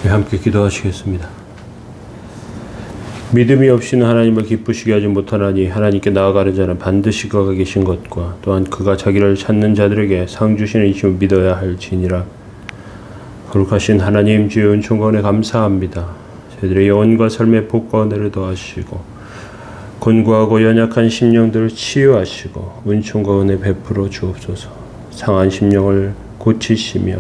함께 기도하시겠습니다. 믿음이 없이는 하나님을 기쁘시게 하지 못하나니 하나님께 나아가는 자는 반드시 그가 계신 것과 또한 그가 자기를 찾는 자들에게 상 주시는 이심을 믿어야 할지니라. 거룩하신 하나님, 주의 은총과 은혜 감사합니다. 저희들의 영혼과 삶의 복과 은혜를 더하시고 곤고하고 연약한 심령들을 치유하시고 은총과 은혜 베풀어 주옵소서. 상한 심령을 고치시며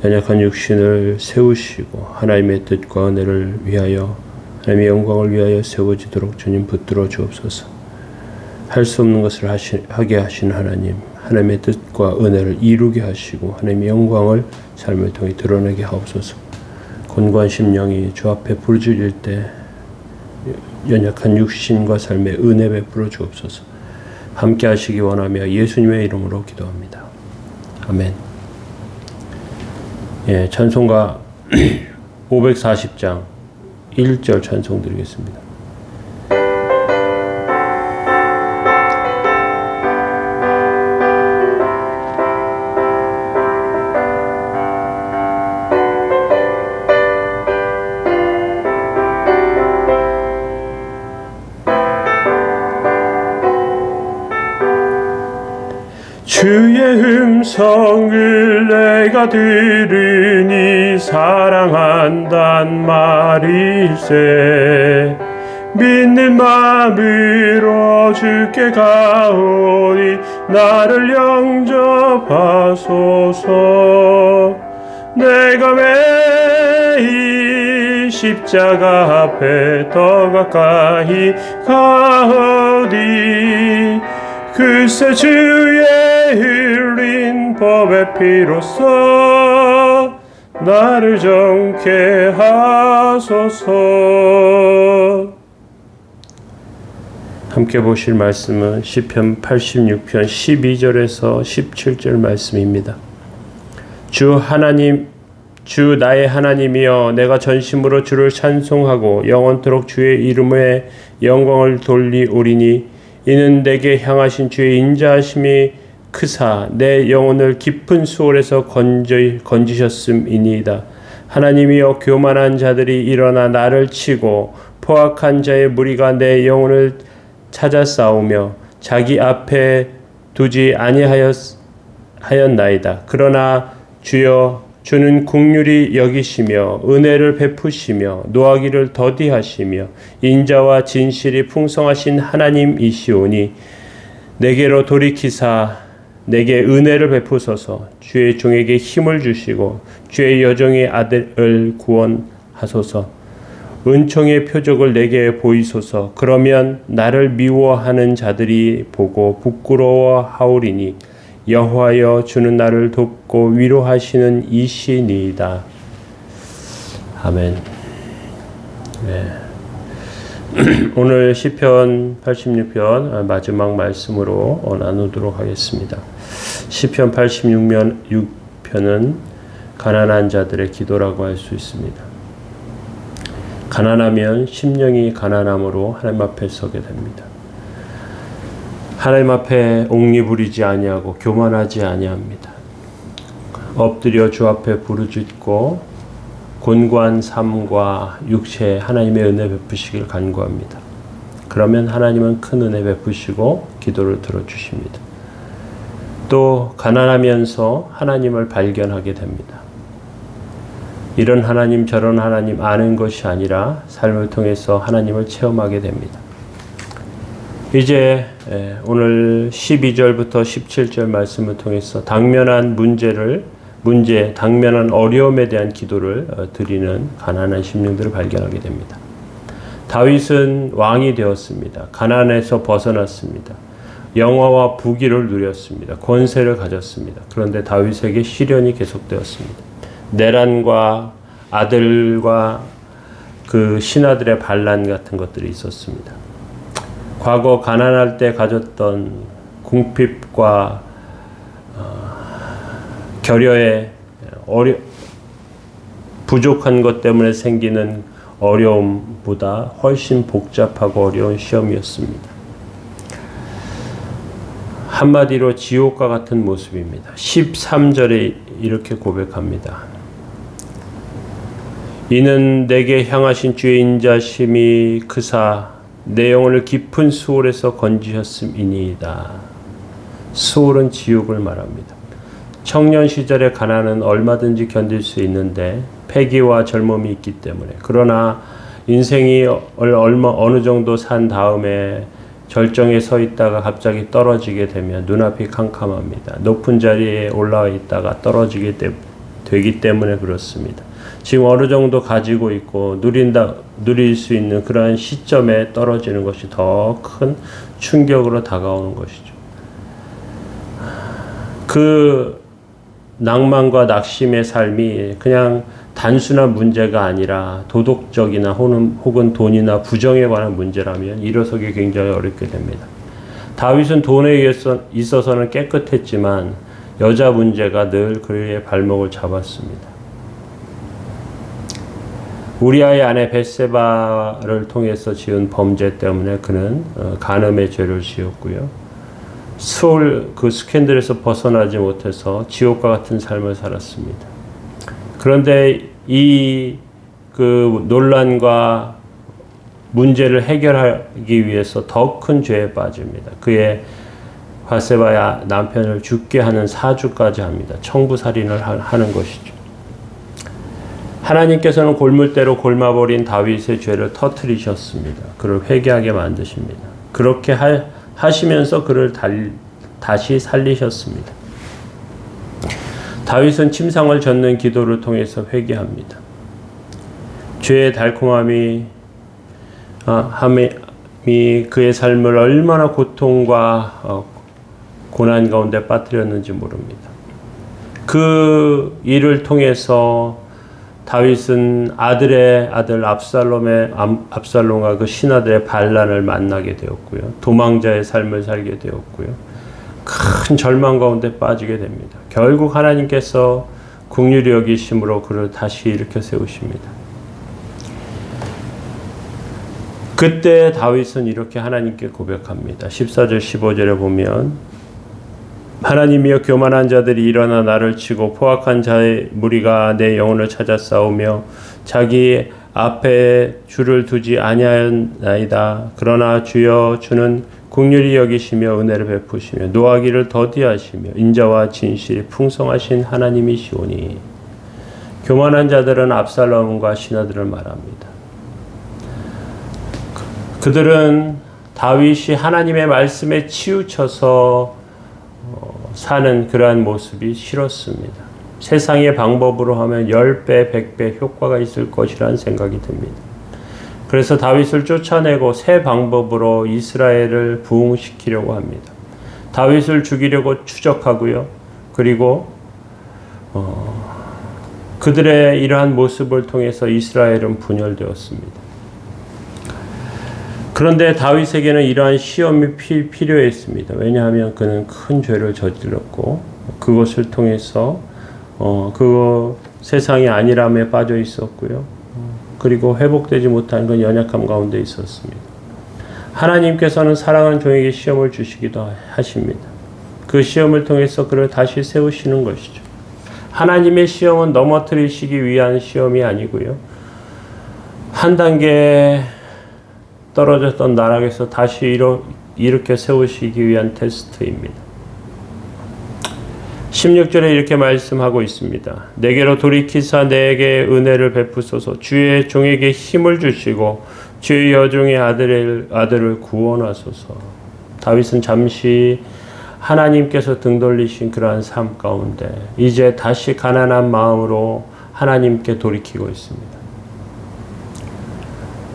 연약한 육신을 세우시고 하나님의 뜻과 은혜를 위하여 하나님의 영광을 위하여 세워지도록 주님 붙들어 주옵소서. 할 수 없는 것을 하게 하신 하나님, 하나님의 뜻과 은혜를 이루게 하시고 하나님의 영광을 삶을 통해 드러내게 하옵소서. 곤고한 심령이 주 앞에 부르짖을 때 연약한 육신과 삶의 은혜 베풀어 주옵소서. 함께 하시기 원하며 예수님의 이름으로 기도합니다. 아멘. 예, 찬송가 540장 1절 찬송 드리겠습니다. 주의 음성을 내가 들으니 사랑한단 말일세. 믿는 마음으로 주께 가오니 나를 영접하소서. 내가 매일 십자가 앞에 더 가까이 가오니 글쎄 주의 흘린 법의 피로써 나를 정케 하소서. 함께 보실 말씀은 시편 86편 12절에서 17절 말씀입니다. 주 나의 하나님이여, 내가 전심으로 주를 찬송하고 영원토록 주의 이름에 영광을 돌리오리니 이는 내게 향하신 주의 인자하심이 크사 내 영혼을 깊은 수월에서 건지셨음이니이다. 하나님이여, 교만한 자들이 일어나 나를 치고 포악한 자의 무리가 내 영혼을 찾아 싸우며 자기 앞에 두지 아니하였나이다. 그러나 주여, 주는 긍휼히 여기시며 은혜를 베푸시며 노하기를 더디하시며 인자와 진실이 풍성하신 하나님이시오니 내게로 돌이키사 내게 은혜를 베푸소서. 주의 종에게 힘을 주시고 주의 여종의 아들을 구원하소서. 은총의 표적을 내게 보이소서. 그러면 나를 미워하는 자들이 보고 부끄러워하오리니 여호와여, 주는 나를 돕고 위로하시는 이시니이다. 아멘. 네. 오늘 시편 86편 마지막 말씀으로 나누도록 하겠습니다. 시편 86편은 가난한 자들의 기도라고 할 수 있습니다. 가난하면 심령이 가난함으로 하나님 앞에 서게 됩니다. 하나님 앞에 옹리부리지 아니하고 교만하지 아니합니다. 엎드려 주 앞에 부르짖고 곤고한 삶과 육체에 하나님의 은혜 베푸시길 간구합니다. 그러면 하나님은 큰 은혜 베푸시고 기도를 들어주십니다. 또 가난하면서 하나님을 발견하게 됩니다. 이런 하나님 저런 하나님 아는 것이 아니라 삶을 통해서 하나님을 체험하게 됩니다. 이제 오늘 12절부터 17절 말씀을 통해서 당면한 당면한 어려움에 대한 기도를 드리는 가난한 심령들을 발견하게 됩니다. 다윗은 왕이 되었습니다. 가난에서 벗어났습니다. 영화와 부귀를 누렸습니다. 권세를 가졌습니다. 그런데 다윗에게 시련이 계속되었습니다. 내란과 아들과 그 신하들의 반란 같은 것들이 있었습니다. 과거 가난할 때 가졌던 궁핍과 결여의 부족한 것 때문에 생기는 어려움보다 훨씬 복잡하고 어려운 시험이었습니다. 한마디로 지옥과 같은 모습입니다. 13절에 이렇게 고백합니다. 이는 내게 향하신 주의 인자심이 크사 내 영혼을 깊은 수월에서 건지셨음이니이다. 수월은 지옥을 말합니다. 청년 시절의 가난은 얼마든지 견딜 수 있는데 패기와 젊음이 있기 때문에, 그러나 인생이 어느 정도 산 다음에 절정에 서 있다가 갑자기 떨어지게 되면 눈앞이 캄캄합니다. 높은 자리에 올라와 있다가 떨어지게 되기 때문에 그렇습니다. 지금 어느 정도 가지고 있고 누릴 수 있는 그러한 시점에 떨어지는 것이 더 큰 충격으로 다가오는 것이죠. 그 낭만과 낙심의 삶이 그냥 단순한 문제가 아니라 도덕적이나 혹은 돈이나 부정에 관한 문제라면 일어서기 굉장히 어렵게 됩니다. 다윗은 돈에 있어서는 깨끗했지만 여자 문제가 늘 그의 발목을 잡았습니다. 우리아의 아내 벳세바를 통해서 지은 범죄 때문에 그는 간음의 죄를 지었고요. 그 스캔들에서 벗어나지 못해서 지옥과 같은 삶을 살았습니다. 그런데 그 논란과 문제를 해결하기 위해서 더 큰 죄에 빠집니다. 그의 밧세바의 남편을 죽게 하는 사주까지 합니다. 청부살인을 하는 것이죠. 하나님께서는 골물대로 골마버린 다윗의 죄를 터뜨리셨습니다. 그를 회개하게 만드십니다. 그렇게 하시면서 그를 다시 살리셨습니다. 다윗은 침상을 젓는 기도를 통해서 회개합니다. 죄의 달콤함이 그의 삶을 얼마나 고통과 고난 가운데 빠뜨렸는지 모릅니다. 그 일을 통해서 다윗은 아들의 아들 압살롬과 그 신하들의 반란을 만나게 되었고요. 도망자의 삶을 살게 되었고요. 큰 절망 가운데 빠지게 됩니다. 결국 하나님께서 긍휼히 여기심으로 그를 다시 일으켜 세우십니다. 그때 다윗은 이렇게 하나님께 고백합니다. 14절 15절에 보면 하나님이여 교만한 자들이 일어나 나를 치고 포악한 자의 무리가 내 영혼을 찾아 싸우며 자기 앞에 주를 두지 아니하였나이다. 그러나 주여 주는 긍휼히 여기시며 은혜를 베푸시며 노하기를 더디하시며 인자와 진실이 풍성하신 하나님이시오니. 교만한 자들은 압살롬과 신하들을 말합니다. 그들은 다윗이 하나님의 말씀에 치우쳐서 사는 그러한 모습이 싫었습니다. 세상의 방법으로 하면 10배, 100배 효과가 있을 것이라는 생각이 듭니다. 그래서 다윗을 쫓아내고 새 방법으로 이스라엘을 부흥시키려고 합니다. 다윗을 죽이려고 추적하고요. 그리고 그들의 이러한 모습을 통해서 이스라엘은 분열되었습니다. 그런데 다윗에게는 이러한 시험이 필요했습니다. 왜냐하면 그는 큰 죄를 저질렀고 그것을 통해서 세상의 안일함에 빠져 있었고요. 그리고 회복되지 못한 그 연약함 가운데 있었습니다. 하나님께서는 사랑하는 종에게 시험을 주시기도 하십니다. 그 시험을 통해서 그를 다시 세우시는 것이죠. 하나님의 시험은 넘어뜨리시기 위한 시험이 아니고요. 한 단계 떨어졌던 나락에서 다시 일으켜 세우시기 위한 테스트입니다. 16절에 이렇게 말씀하고 있습니다. 내게로 돌이키사 내게 은혜를 베푸소서. 주의 종에게 힘을 주시고 주의 여종의 아들을 구원하소서. 다윗은 잠시 하나님께서 등 돌리신 그러한 삶 가운데 이제 다시 가난한 마음으로 하나님께 돌이키고 있습니다.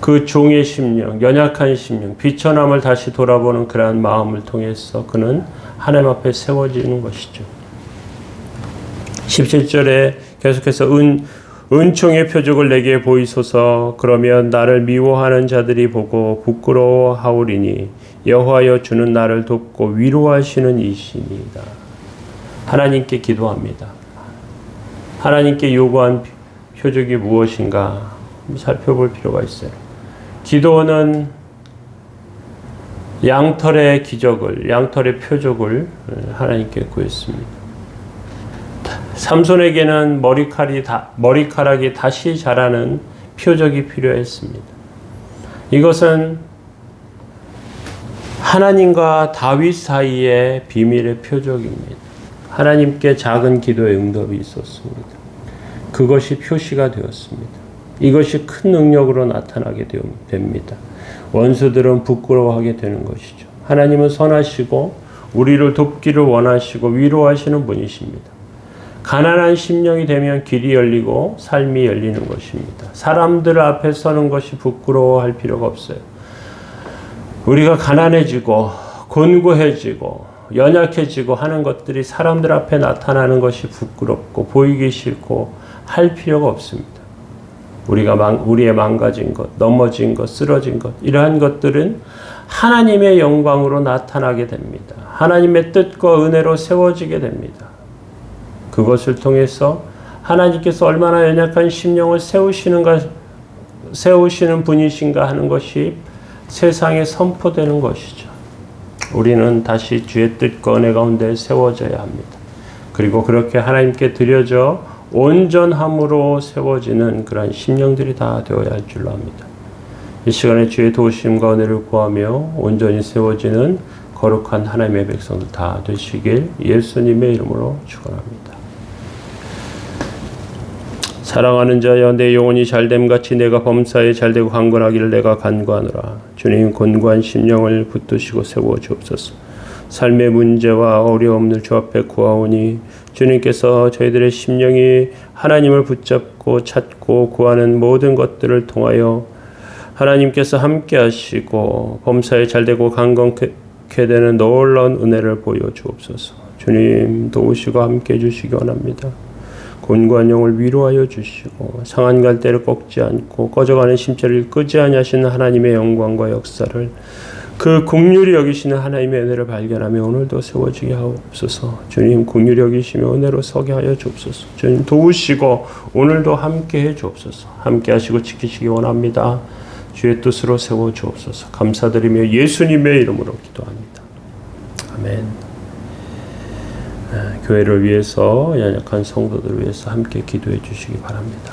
그 종의 심령, 연약한 심령, 비천함을 다시 돌아보는 그러한 마음을 통해서 그는 하나님 앞에 세워지는 것이죠. 17절에 계속해서 은총의 표적을 내게 보이소서. 그러면 나를 미워하는 자들이 보고 부끄러워하오리니 여호와여 주는 나를 돕고 위로하시는 이시니이다. 하나님께 기도합니다. 하나님께 요구한 표적이 무엇인가 살펴볼 필요가 있어요. 기도는 양털의 표적을 하나님께 구했습니다. 삼손에게는 머리카락이 다시 자라는 표적이 필요했습니다. 이것은 하나님과 다윗 사이의 비밀의 표적입니다. 하나님께 작은 기도의 응답이 있었습니다. 그것이 표시가 되었습니다. 이것이 큰 능력으로 나타나게 됩니다. 원수들은 부끄러워하게 되는 것이죠. 하나님은 선하시고 우리를 돕기를 원하시고 위로하시는 분이십니다. 가난한 심령이 되면 길이 열리고 삶이 열리는 것입니다. 사람들 앞에 서는 것이 부끄러워할 필요가 없어요. 우리가 가난해지고 곤고해지고 연약해지고 하는 것들이 사람들 앞에 나타나는 것이 부끄럽고 보이기 싫고 할 필요가 없습니다. 우리의 망가진 것, 넘어진 것, 쓰러진 것, 이러한 것들은 하나님의 영광으로 나타나게 됩니다. 하나님의 뜻과 은혜로 세워지게 됩니다. 그것을 통해서 하나님께서 얼마나 연약한 심령을 세우시는 분이신가 하는 것이 세상에 선포되는 것이죠. 우리는 다시 주의 뜻과 은혜 가운데 세워져야 합니다. 그리고 그렇게 하나님께 드려져 온전함으로 세워지는 그러한 심령들이 다 되어야 할 줄로 압니다. 이 시간에 주의 도우심과 은혜를 구하며 온전히 세워지는 거룩한 하나님의 백성들 다 되시길 예수님의 이름으로 축원합니다. 사랑하는 자여, 내 영혼이 잘됨같이 내가 범사에 잘되고 강건하기를 내가 간구하노라. 주님, 곤고한 심령을 붙드시고 세워 주옵소서. 삶의 문제와 어려움을 주 앞에 구하오니 주님께서 저희들의 심령이 하나님을 붙잡고 찾고 구하는 모든 것들을 통하여 하나님께서 함께 하시고 범사에 잘되고 강건케 되는 놀라운 은혜를 보여주옵소서. 주님, 도우시고 함께 해주시기 원합니다. 곤고한 영을 위로하여 주시고 상한 갈대를 꺾지 않고 꺼져가는 심체를 끄지 아니하시는 하나님의 영광과 역사를 그 긍휼히 여기시는 하나님의 은혜를 발견하며 오늘도 세워지게 하옵소서. 주님, 긍휼히 여기시며 은혜로 서게 하여 주옵소서. 주님, 도우시고 오늘도 함께 해 주옵소서. 함께 하시고 지키시기 원합니다. 주의 뜻으로 세워 주옵소서. 감사드리며 예수님의 이름으로 기도합니다. 아멘. 교회를 위해서, 연약한 성도들을 위해서 함께 기도해 주시기 바랍니다.